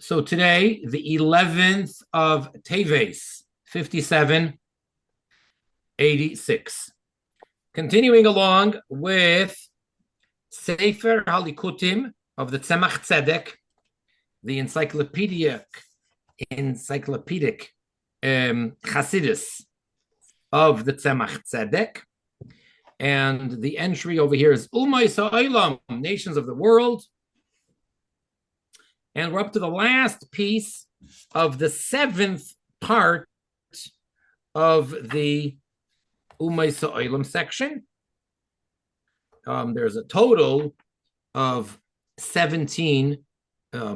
So today, the 11th of Teves, 5786. Continuing along with Sefer Halikutim of the Tzemach Tzedek, the encyclopedic Chassidus of the Tzemach Tzedek. And the entry over here is Umot haOlam, nations of the world. And we're up to the last piece of the seventh part of the Umot haOlam section. There's a total of 17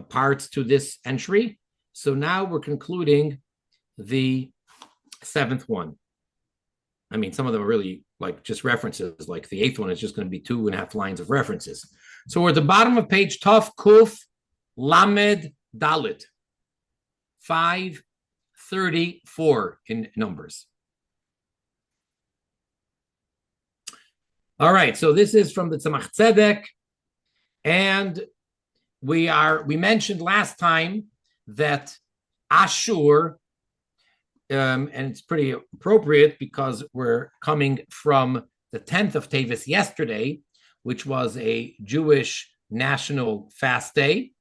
parts to this entry. So now we're concluding the seventh one. I mean, some of them are really like just references. Like the eighth one is just going to be 2.5 lines of references. So we're at the bottom of page Tov Kuf Lamed Dalit, 534 in numbers. All right, so this is from the Tzemach Tzedek, and we mentioned last time that Ashur, and it's pretty appropriate because we're coming from the 10th of Teves yesterday, which was a Jewish national fast day.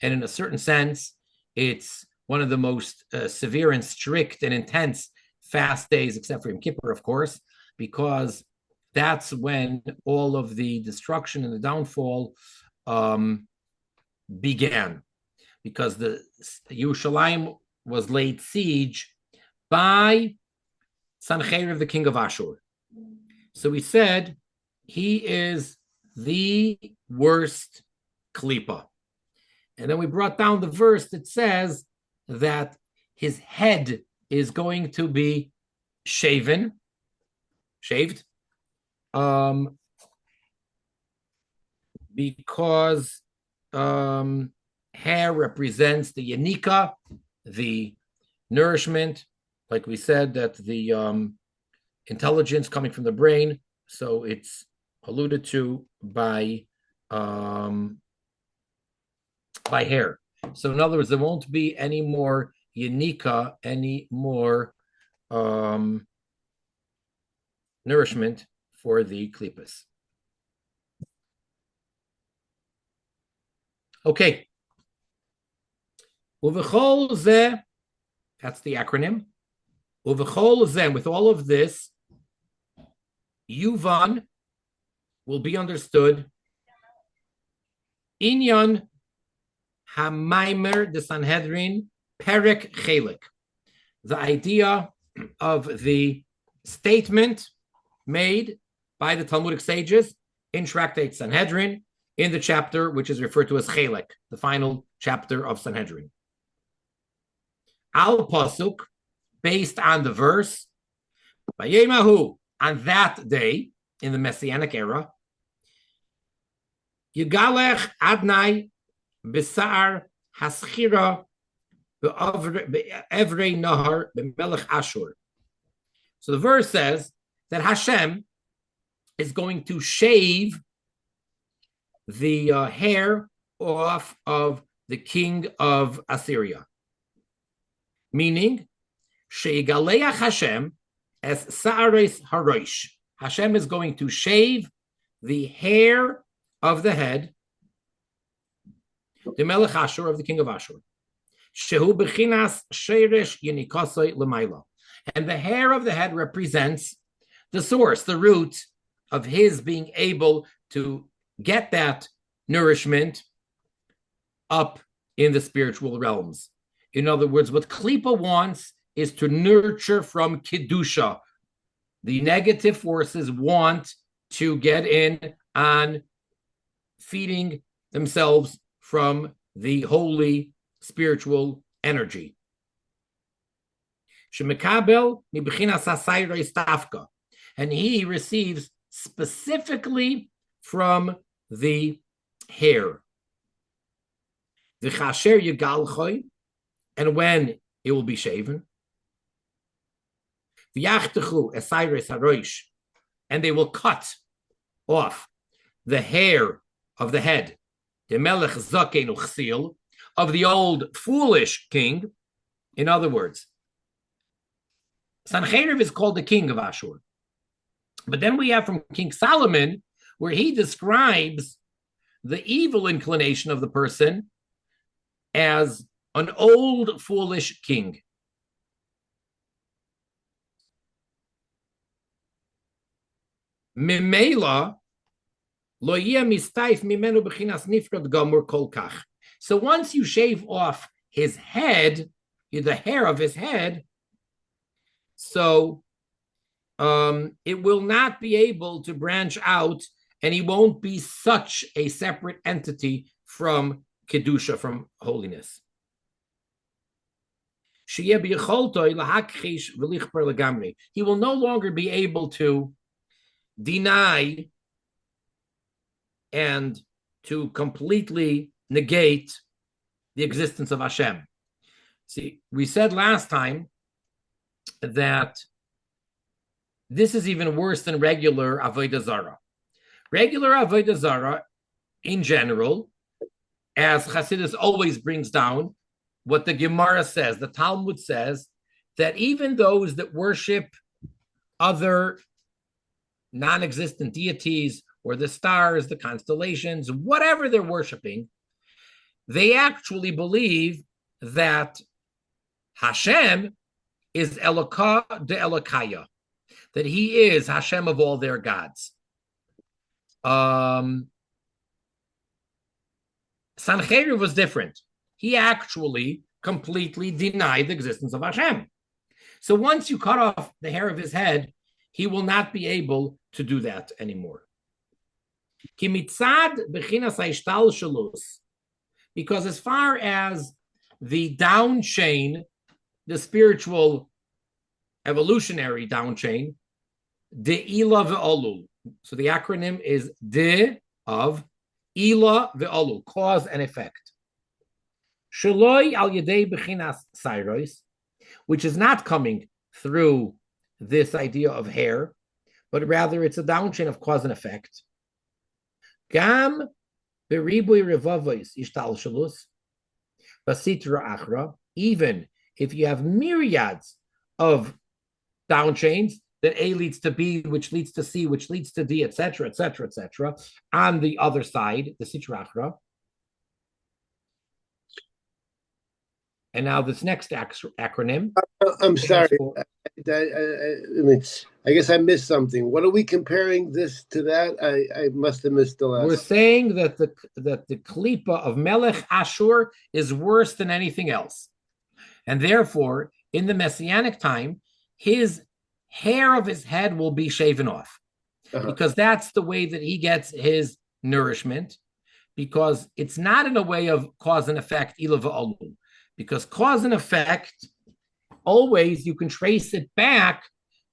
And in a certain sense, it's one of the most severe and strict and intense fast days, except for Yom Kippur, of course, because that's when all of the destruction and the downfall began. Because the Yerushalayim was laid siege by Sancheiriv, the king of Ashur. So we said he is the worst klipa. And then we brought down the verse that says that his head is going to be shaved, because hair represents the yanika, the nourishment, like we said, that the intelligence coming from the brain. So it's alluded to by hair. So in other words, there won't be any more yanika, any more nourishment for the klipas. Okay. Uvechol zeh, that's the acronym. Uvechol zeh, with all of this, Yuvan will be understood. Inyan Hamaimer de Sanhedrin Perek Chelik, the idea of the statement made by the Talmudic sages in Tractate Sanhedrin in the chapter which is referred to as Chelik, the final chapter of Sanhedrin. Al Pasuk, based on the verse, Vayemahu, on that day in the Messianic era, Yigalech Adnai Besar Haschira Be'evrei Nahar Be'melech Ashur. So the verse says that Hashem is going to shave the hair off of the king of Assyria. Meaning, Sheigaleach Hashem as Sa'ares Harosh. Hashem is going to shave the hair of the head, the Melech Ashur, of the king of Ashur. Shehu bechinas sheresh yenikasoi l'mayla. And the hair of the head represents the source, the root of his being able to get that nourishment up in the spiritual realms. In other words, what Klipa wants is to nurture from Kedusha. The negative forces want to get in on feeding themselves from the holy spiritual energy. Shemekabel mibechinas hasayre stafka, and he receives specifically from the hair. V'chasher yigalchoi, and when it will be shaven. V'yachtechu esayre saroish, and they will cut off the hair of the head. The melech zaken uchsil, of the old foolish king. In other words, Sancheriv is called the king of Ashur. But then we have from King Solomon, where he describes the evil inclination of the person as an old foolish king. Mimela lo yeh mistaif mimenu b'chinas nifrod gomur kol kach. So once you shave off his head, the hair of his head, so it will not be able to branch out, and he won't be such a separate entity from Kedusha, from holiness. He will no longer be able to deny and to completely negate the existence of Hashem. See, we said last time that this is even worse than regular Avodah Zarah. Regular Avodah Zarah, in general, as Chassidus always brings down, what the Gemara says, the Talmud says, that even those that worship other non-existent deities or the stars, the constellations, whatever they're worshiping, they actually believe that Hashem is Elokah de Elokaya, that he is Hashem of all their gods. Sancheriv was different. He actually completely denied the existence of Hashem. So once you cut off the hair of his head, he will not be able to do that anymore. Because as far as the down chain, the spiritual evolutionary down chain, de'ila ve'olul. So the acronym is de of ila ve'olul, cause and effect. Shaloi al yedei bechinas sairos, which is not coming through this idea of hair, but rather it's a down chain of cause and effect. Gam beribui revavos ishtal shalus basitra achra. Even if you have myriads of down chains, that A leads to B, which leads to C, which leads to D, etc., etc., etc., on the other side, the sitra achra. And now this next acronym. I'm sorry. I guess I missed something. What are we comparing this to that? I must have missed the last. We're saying that the klipa of Melech Ashur is worse than anything else. And therefore, in the Messianic time, his hair of his head will be shaven off. Because that's the way that he gets his nourishment. Because it's not in a way of cause and effect, ila v'olul. Because cause and effect, always you can trace it back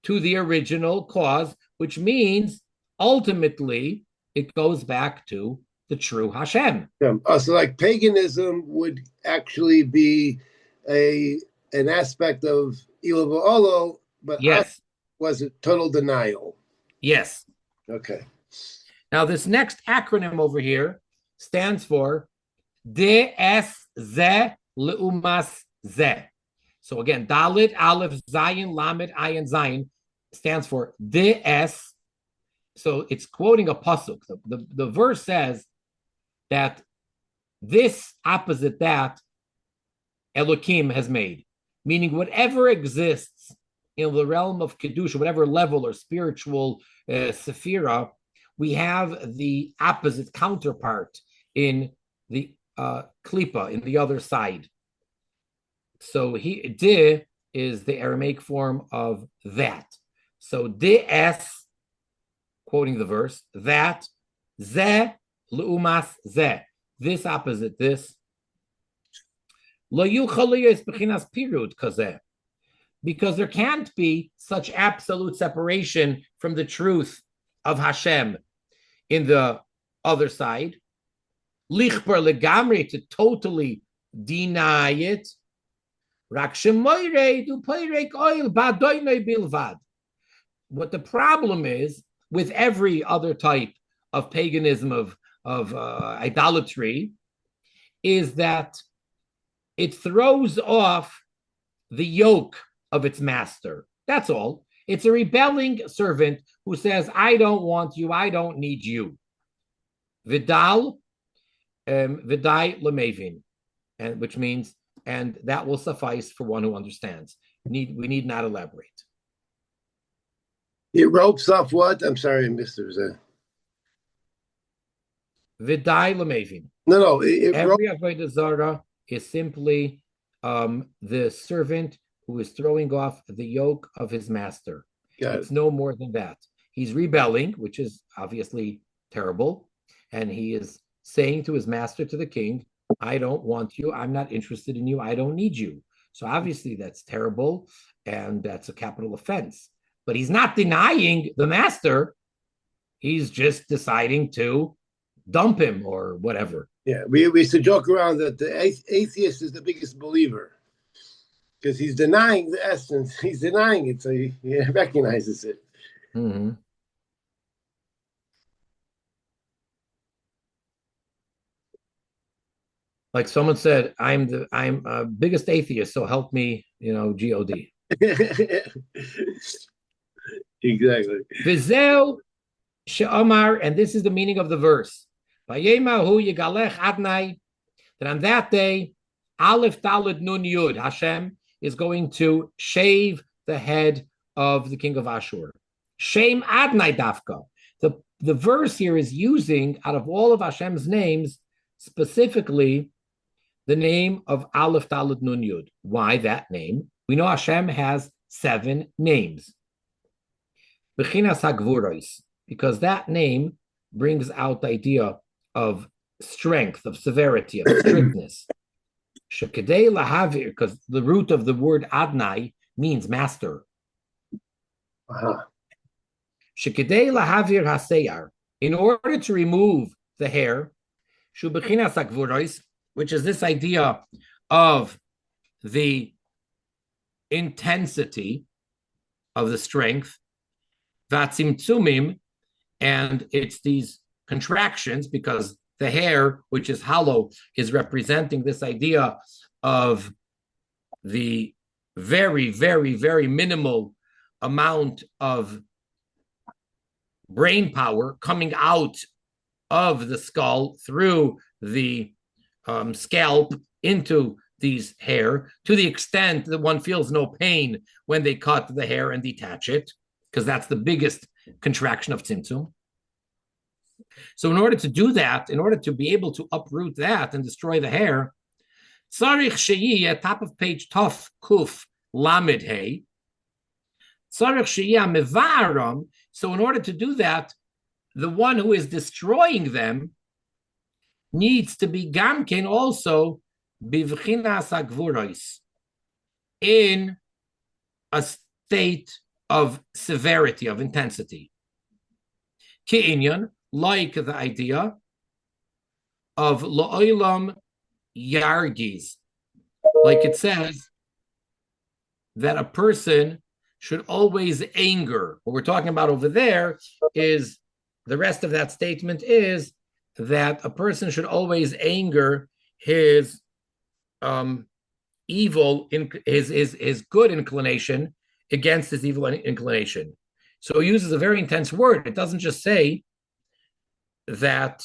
to the original cause, which means ultimately it goes back to the true Hashem. So like paganism would actually be an aspect of Ila v'Olo, but yes, was a total denial. Yes. Okay. Now this next acronym over here stands for DSZ Leumas Zeh. So again, Dalit, Aleph, Zayin, Lamed, Ayin, Zayin stands for DS. So it's quoting a pasuk. The verse says that this opposite that Elokim has made, meaning whatever exists in the realm of Kedusha, whatever level or spiritual sephira, we have the opposite counterpart in the klipa, in the other side. So de is the Aramaic form of that. So DS, quoting the verse, that, ze, leumas ze, this opposite this. Lo yuchal bechinas pirut kazeh, because there can't be such absolute separation from the truth of Hashem in the other side. Lichbar legamri, to totally deny it. What the problem is with every other type of paganism, of idolatry, is that it throws off the yoke of its master. That's all. It's a rebelling servant who says, I don't want you, I don't need you. Vidal, Vidai Lemevin, and which means, and that will suffice for one who understands. We need not elaborate. It ropes off what? I'm sorry, Mr. Zeh. Vidai Lemevin. No. Every Avodah Zarah is simply the servant who is throwing off the yoke of his master. It's no more than that. He's rebelling, which is obviously terrible, and he is saying to his master, to the king, I don't want you, I'm not interested in you, I don't need you. So obviously that's terrible, and that's a capital offense. But he's not denying the master, he's just deciding to dump him or whatever. Yeah, we used to joke around that the atheist is the biggest believer because he's denying the essence. He's denying it, so he recognizes it. Mm-hmm. Like someone said, I'm biggest atheist, so help me, God. Exactly. Vizel she'amar, and this is the meaning of the verse. Vayemahu yigalech adnai, that on that day, Aleph Daled Nun Yud, Hashem is going to shave the head of the king of Ashur. Shem Adnai Dafka. The verse here is using, out of all of Hashem's names, specifically the name of Aleph Daled Nun Yud. Why that name? We know Hashem has 7 names. Bechinas HaGvuros, because that name brings out the idea of strength, of severity, of strictness. Shekedei lahavir, because the root of the word Adnai means master. Shekedei lahavir haseyar, in order to remove the hair, shu bechinas hakvuros, which is this idea of the intensity of the strength, vatzimtzumim, and it's these contractions, because the hair, which is hollow, is representing this idea of the very, very, very minimal amount of brain power coming out of the skull through the scalp into these hair, to the extent that one feels no pain when they cut the hair and detach it, because that's the biggest contraction of tzimtzum. So in order to do that, in order to be able to uproot that and destroy the hair, tzarich sheyi, at top of page Tov Kuf Lamed Hey, tzarich sheyi mevaram. So in order to do that, the one who is destroying them needs to be gamken also bivchinas hagvuros, in a state of severity, of intensity. Ke'inyan, like the idea of la'olam yargiz, like it says that a person should always anger. What we're talking about over there is, the rest of that statement is that a person should always anger his evil, his good inclination against his evil inclination. So he uses a very intense word. It doesn't just say that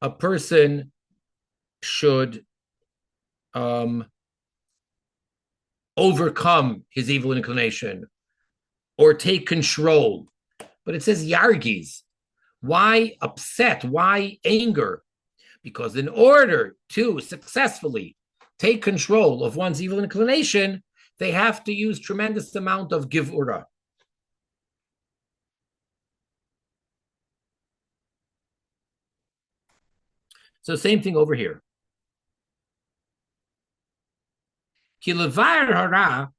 a person should overcome his evil inclination or take control, but it says yargiz. Why upset? Why anger? Because in order to successfully take control of one's evil inclination, they have to use tremendous amount of givura. So same thing over here. Kilevar hara,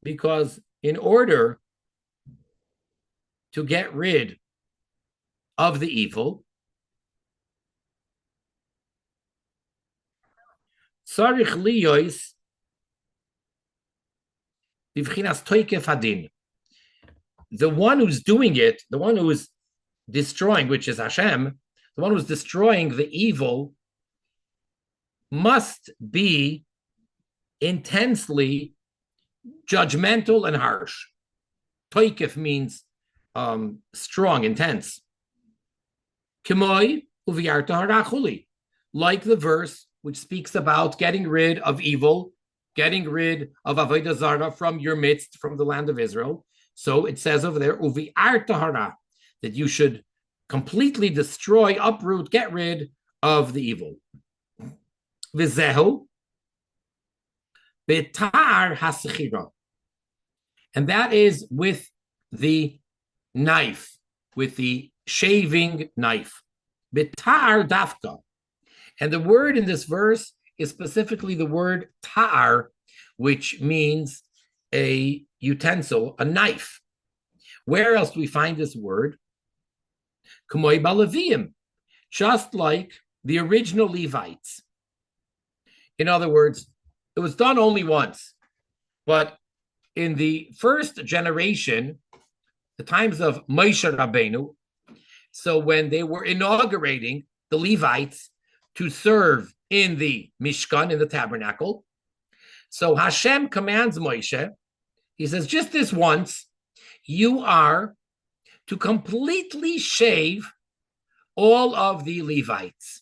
because in order to get rid of the evil, tzarich liyos bivchinas toikef hadin. The one who's doing it, the one who is destroying, which is Hashem, the one who's destroying the evil, must be intensely judgmental and harsh. Toikif means strong, intense. Kimoi uviyarta harachuli, like the verse which speaks about getting rid of evil, getting rid of avodah zarah from your midst, from the land of Israel. So it says over there, uviyarta hara, that you should completely destroy, uproot, get rid of the evil. Vizehu betar hasechira, and that is with the knife, with the shaving knife. Betar dafka, and the word in this verse is specifically the word tar, which means a utensil, a knife. Where else do we find this word? K'moi ba'Levim, just like the original Levites. In other words, it was done only once, but in the first generation, the times of Moshe Rabbeinu, so when they were inaugurating the Levites to serve in the Mishkan, in the tabernacle, so Hashem commands Moshe, he says, just this once, you are to completely shave all of the Levites.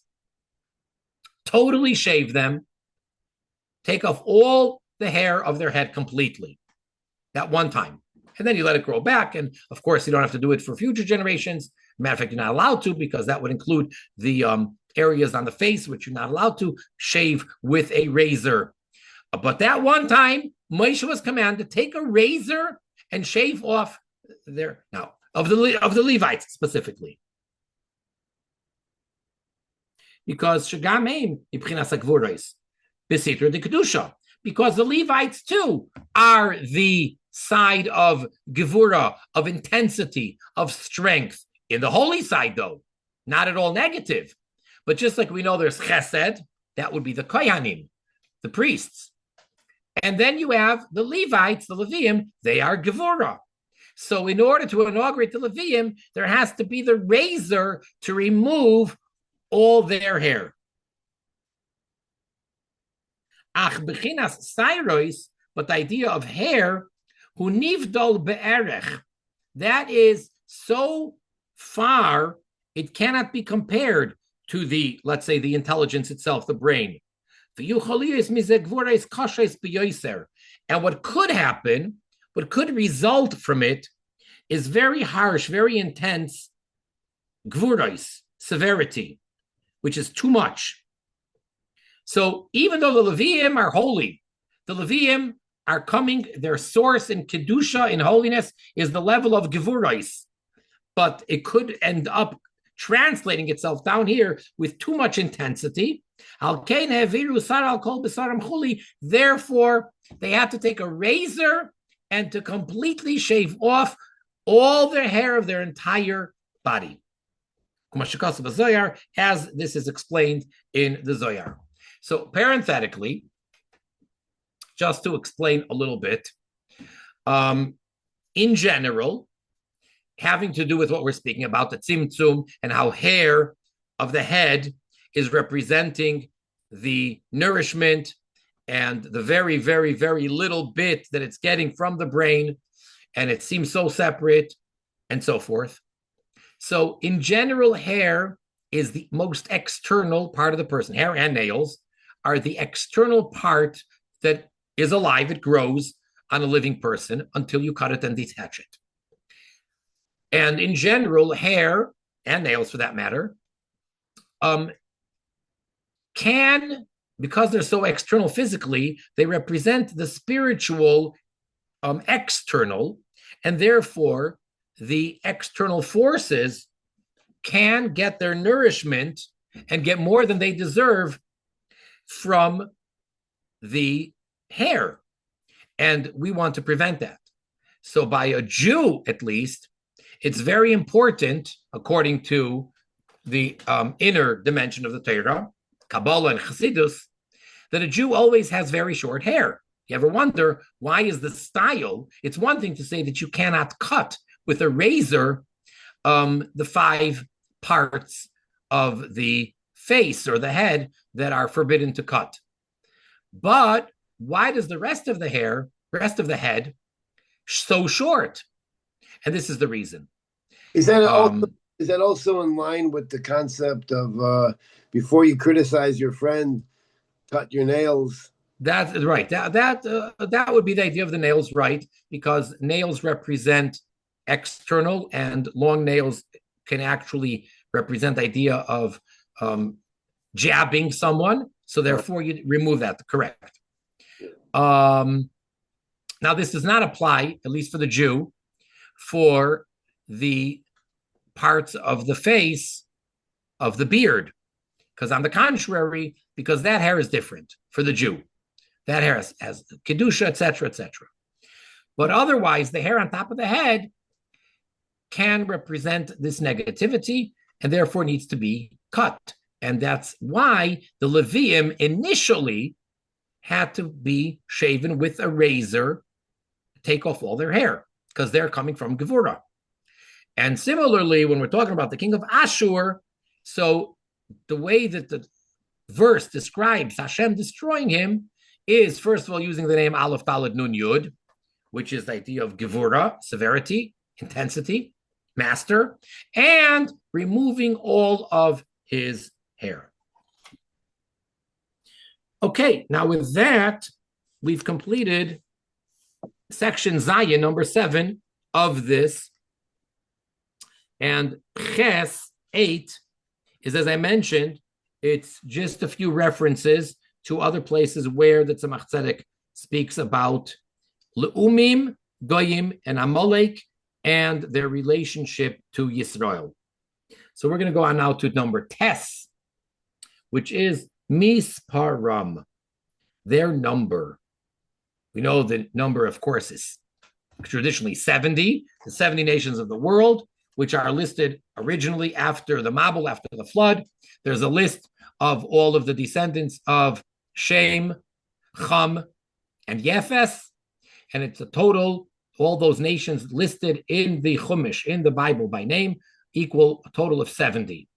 Totally shave them. Take off all the hair of their head completely. That one time. And then you let it grow back. And of course, you don't have to do it for future generations. Matter of fact, you're not allowed to, because that would include the areas on the face, which you're not allowed to shave with a razor. But that one time, Moshe was commanded to take a razor and shave off their, now, of the Levites specifically. Because Shagameim ibchinas hakvuros b'sitra de kedusha, because the Levites too are the side of gevura, of intensity, of strength. In the holy side, though, not at all negative. But just like we know there's chesed, that would be the kohanim, the priests. And then you have the Levites, the Leviim, they are gevura. So in order to inaugurate the Leviim, there has to be the razor to remove all their hair. Ach bechinas sairos, but the idea of hair, hu nivdol be'erech, that is so far, it cannot be compared to the, let's say, the intelligence itself, the brain. And what could happen, what could result from it, is very harsh, very intense gvurais, severity, which is too much. So even though the Leviim are holy, the Leviim are coming, their source in Kedusha, in holiness, is the level of Gevurais. But it could end up translating itself down here with too much intensity. Therefore, they have to take a razor and to completely shave off all the hair of their entire body. As this is explained in the Zohar. So parenthetically, just to explain a little bit, in general, having to do with what we're speaking about, the tzimtzum, and how hair of the head is representing the nourishment and the very, very, very little bit that it's getting from the brain, and it seems so separate, and so forth. So in general, hair is the most external part of the person. Hair and nails are the external part that is alive. It grows on a living person until you cut it and detach it. And in general, hair and nails, for that matter, can, because they're so external physically, they represent the spiritual external, and therefore the external forces can get their nourishment and get more than they deserve from the hair. And we want to prevent that. So by a Jew, at least, it's very important, according to the inner dimension of the Torah, Kabbalah and Chassidus, that a Jew always has very short hair. You ever wonder, why is the style? It's one thing to say that you cannot cut with a razor the 5 parts of the face or the head that are forbidden to cut. But why does the rest of the head, so short? And this is the reason. Is that also in line with the concept of before you criticize your friend, cut your nails? That's right. That would be the idea of the nails, right? Because nails represent external, and long nails can actually represent the idea of jabbing someone. So therefore, you remove that. Correct. Now, this does not apply, at least for the Jew, for the parts of the face of the beard. Because on the contrary, because that hair is different for the Jew. That hair has kedusha, etc., etc. But otherwise, the hair on top of the head can represent this negativity and therefore needs to be cut. And that's why the Levium initially had to be shaven with a razor, take off all their hair, because they're coming from Gevurah. And similarly, when we're talking about the king of Ashur, so the way that the verse describes Hashem destroying him is, first of all, using the name Aleph Dalet Nun Yud, which is the idea of Gevurah, severity, intensity, master, and removing all of his hair. Okay, now with that, we've completed section Zayin, number 7 of this. And Ches 8 is, as I mentioned, it's just a few references to other places where the Tzemach Tzedek speaks about Leumim, Goyim, and Amalek, and their relationship to Yisrael. So we're going to go on now to number Tes, which is Misparam, their number. We know the number, of course, is traditionally 70, the 70 nations of the world, which are listed originally after the Mabul, after the flood. There's a list of all of the descendants of Shem, Cham, and Yefes, and it's a total, all those nations listed in the Chumash, in the Bible by name, equal a total of 70.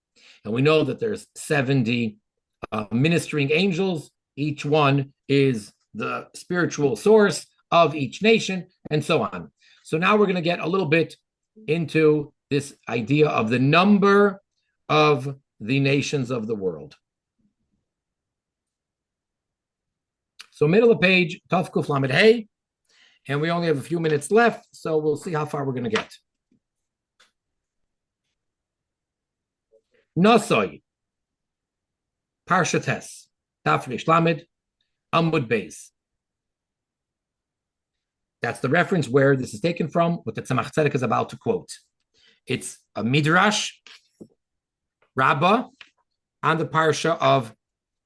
And we know that there's 70 ministering angels. Each one is the spiritual source of each nation, and so on. So now we're going to get a little bit into this idea of the number of the nations of the world. So middle of page, Taf Kuf Lamed Hey, and we only have a few minutes left, so we'll see how far we're going to get. Nosoi, Parshates, Taf Rish Lamed, Amud Beis. That's the reference where this is taken from, what the Tzemach Tzedek is about to quote. It's a Midrash, Rabbah, on the Parsha of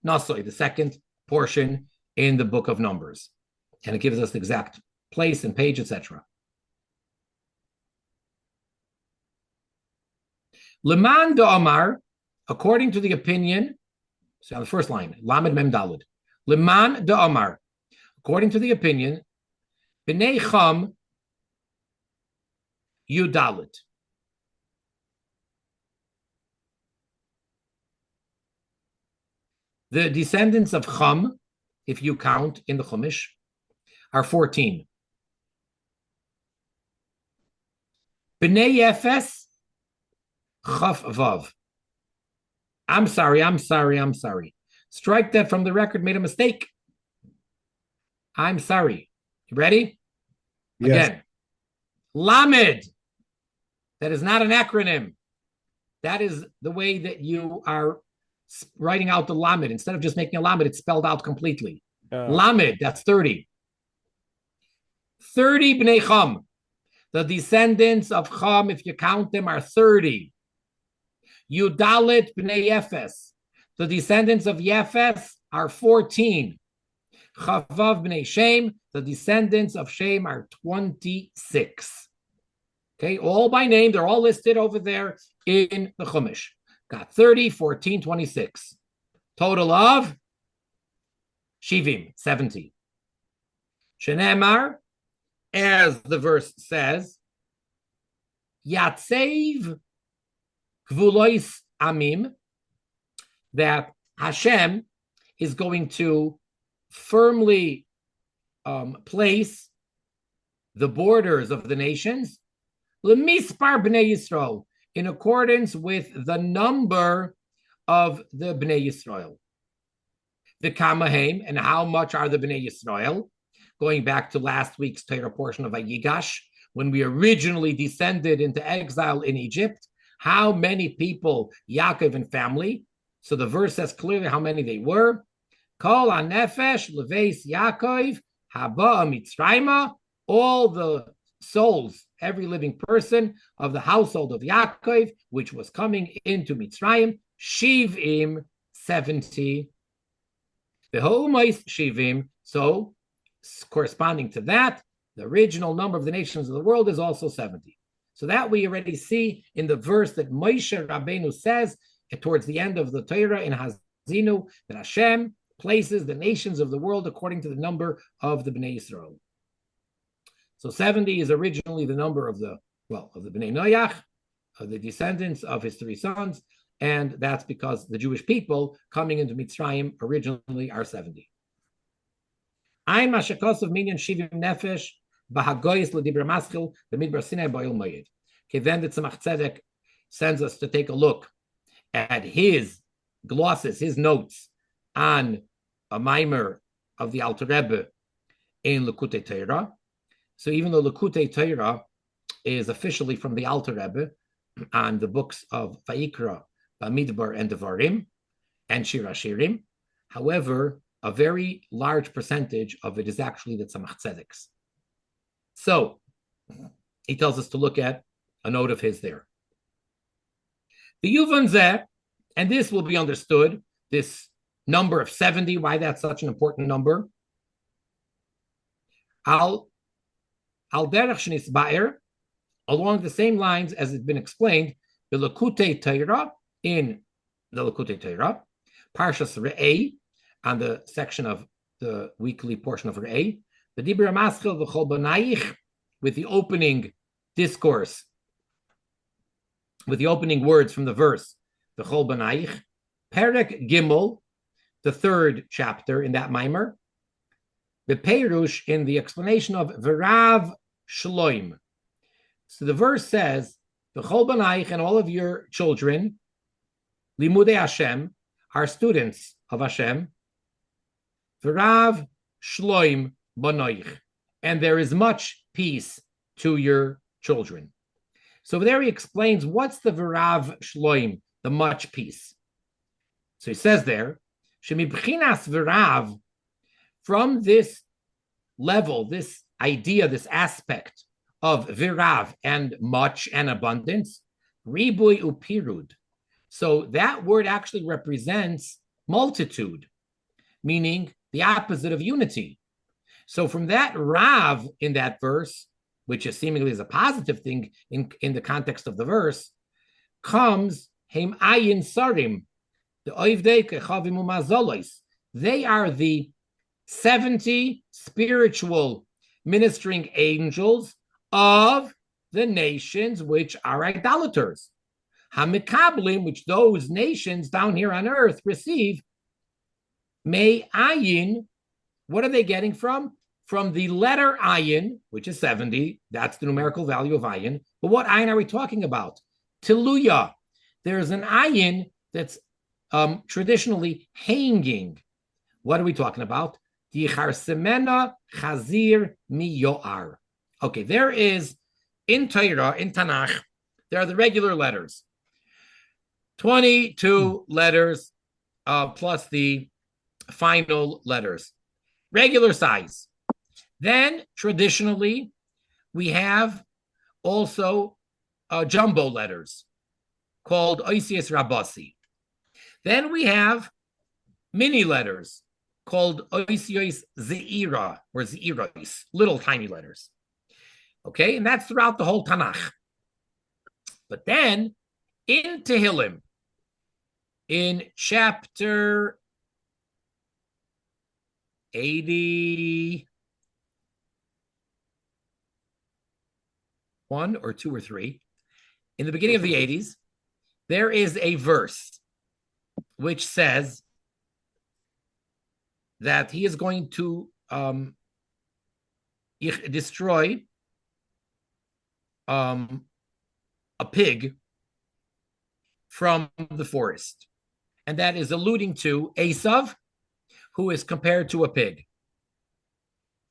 Nosoi, the second portion in the book of Numbers. And it gives us the exact place and page, etc. Leman Da'amar, according to the opinion, so on the first line, Lamed Mem Dalud. Leman Da'amar, according to the opinion, B'nei Cham Yudalit. The descendants of Cham, if you count in the Chumash, are 14. B'nei Yefes, Chaf Vav. I'm sorry. Strike that from the record, made a mistake. I'm sorry. You ready? Yes. Again. Lamed. That is not an acronym. That is the way that you are writing out the Lamed. Instead of just making a Lamed, it's spelled out completely. Lamed, that's 30. 30 Bnei Cham. The descendants of Cham, if you count them, are 30. Yudalit Bnei Yefes. The descendants of Yefes are 14. Chavav Bnei Shem. The descendants of Shem are 26. Okay, all by name. They're all listed over there in the Chumash. Got 30, 14, 26. Total of Shivim, 70. Shenemar, as the verse says, Yatsev Gvulois Amim, that Hashem is going to firmly place the borders of the nations L'mispar Bnei Yisrael, in accordance with the number of the Bnei Yisrael. The Kamahem, and how much are the Bnei Yisrael? Going back to last week's Torah portion of Vayigash, when we originally descended into exile in Egypt, how many people, Yaakov and family? So the verse says clearly how many they were. Kol HaNefesh Leveis Yaakov Haba Mitzrayma, all the souls, every living person of the household of Yaakov, which was coming into Mitzrayim, Shivim, 70. The haOlam Shivim, so corresponding to that, the original number of the nations of the world is also 70. So that we already see in the verse that Moshe Rabbeinu says towards the end of the Torah in Hazinu, that Hashem places the nations of the world according to the number of the Bnei Yisrael. So 70 is originally the number of the Bnei Noach, of the descendants of his three sons, and that's because the Jewish people coming into Mitzrayim originally are 70. Ein mashakos of minyan shivim nefesh b'hagoyis l'dibra maschil b'midbar Sinai b'oil moyed. Okay, then the Tzemach Tzedek sends us to take a look at his glosses, his notes on a mimer of the Alter Rebbe in Likutei Torah. So even though Likutei Torah is officially from the Alter Rebbe on the books of Vayikra, Bamidbar, and Devarim, and Shir Hashirim, however, a very large percentage of it is actually the Tzemach Tzedek's. So he tells us to look at a note of his there. The Yuvan Zeh, and this will be understood, this number of 70, why that's such an important number. Al derech shnisba'er, along the same lines as it's been explained, the Likutei Torah, in the Likutei Torah, Parshas Re'eh, on the section of the weekly portion of Re'eh, the Dibra Maschil v'chol b'naich, with the opening discourse, with the opening words from the verse, v'chol b'naich, Perek Gimel, the third chapter in that mimer, the Peirush, in the explanation of V'rav Shloim. So the verse says, v'chol b'naich, and all of your children, Limudei Hashem, are students of Hashem, V'rav Shloim b'noich, and there is much peace to your children. So there he explains what's the V'rav Shloim, the much peace. So he says there, Shemibchinas V'rav, from this level, this idea, this aspect of V'rav and much and abundance, Ribui Upirud. So that word actually represents multitude, meaning the opposite of unity. So from that Rav in that verse, which is seemingly is a positive thing in the context of the verse, comes Heim Ayin Sarim, the Oivdei Kechavim Umazolos. They are the 70 spiritual ministering angels of the nations which are idolaters. Hamikablim, which those nations down here on earth receive, May Ayin, what are they getting from? From the letter Ayin, which is 70, that's the numerical value of Ayin. But what Ayin are we talking about? Tiluya. There's an Ayin that's traditionally hanging. What are we talking about? Semena Chazir Mi Yoar. Okay, there is in Torah, in Tanakh, there are the regular letters. 22 letters plus the final letters. Regular size. Then, traditionally, we have also jumbo letters called Oisius Rabasi. Then we have mini letters called Oisios Zeira, or Zeiros, little tiny letters. Okay, and that's throughout the whole Tanakh. But then, in Tehillim, in chapter 81 or 2 or 3, in the beginning of the 80s, there is a verse which says that he is going to destroy a pig from the forest. And that is alluding to Esav, who is compared to a pig.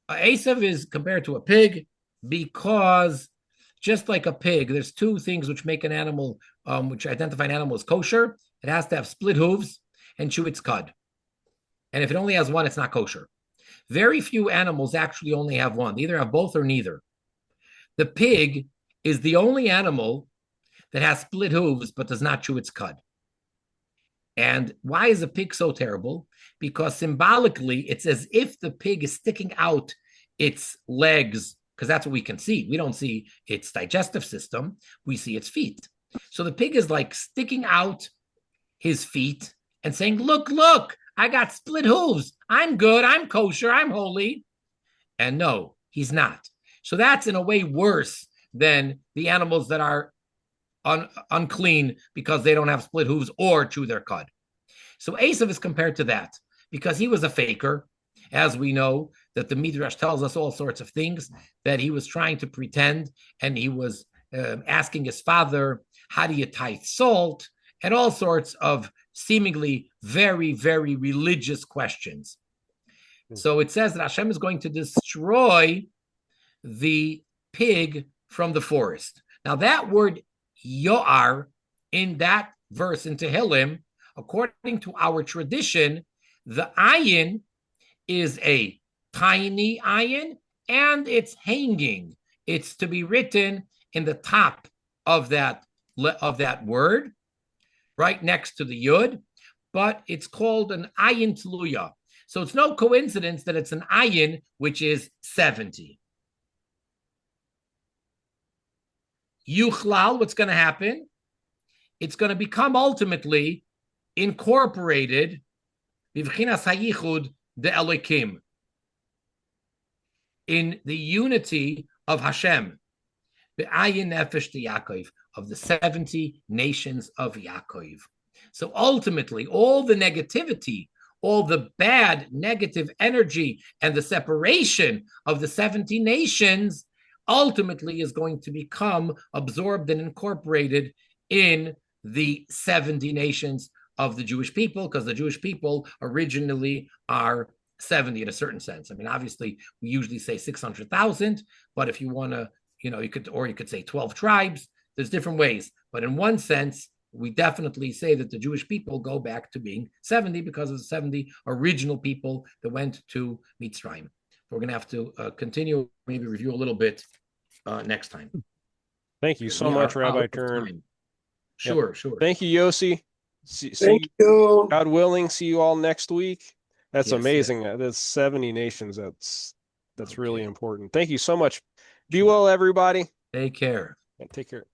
Esav is compared to a pig because just like a pig, there's two things which make an animal, which identify an animal as kosher. It has to have split hooves and chew its cud. And if it only has one, it's not kosher. Very few animals actually only have one. They either have both or neither. The pig is the only animal that has split hooves but does not chew its cud. And why is a pig so terrible? Because symbolically, it's as if the pig is sticking out its legs, because that's what we can see. We don't see its digestive system. We see its feet. So the pig is like sticking out his feet and saying, look, I got split hooves. I'm good. I'm kosher. I'm holy. And no, he's not. So that's in a way worse than the animals that are unclean because they don't have split hooves or chew their cud. So Esav is compared to that because he was a faker. As we know, that the Midrash tells us all sorts of things, that he was trying to pretend, and he was asking his father, how do you tithe salt? And all sorts of seemingly very, very religious questions. So it says that Hashem is going to destroy the pig from the forest. Now that word yoar in that verse in Tehillim, according to our tradition, the ayin is a tiny ayin and it's hanging. It's to be written in the top of that word, right next to the yud, but it's called an ayin tluya. So it's no coincidence that it's an ayin, which is 70. Yuchlal, what's going to happen? It's going to become ultimately incorporated b'vchinas hayichud de Elikim, in the unity of Hashem, be'ayin nefesh de Yaakov, of the 70 nations of Yaakov. So ultimately, all the negativity, all the bad negative energy and the separation of the 70 nations ultimately is going to become absorbed and incorporated in the 70 nations of the Jewish people, because the Jewish people originally are 70 in a certain sense. I mean, obviously, we usually say 600,000, but if you want to, you could say 12 tribes. There's different ways. But in one sense, we definitely say that the Jewish people go back to being 70 because of the 70 original people that went to Mitzrayim. We're going to have to continue, maybe review a little bit next time. Thank you so much, Rabbi Turen. Sure. Thank you, Yossi. Thank you. God willing, see you all next week. That's amazing. That's 70 nations. That's really important. Thank you so much. Be well, everybody. Take care. Take care.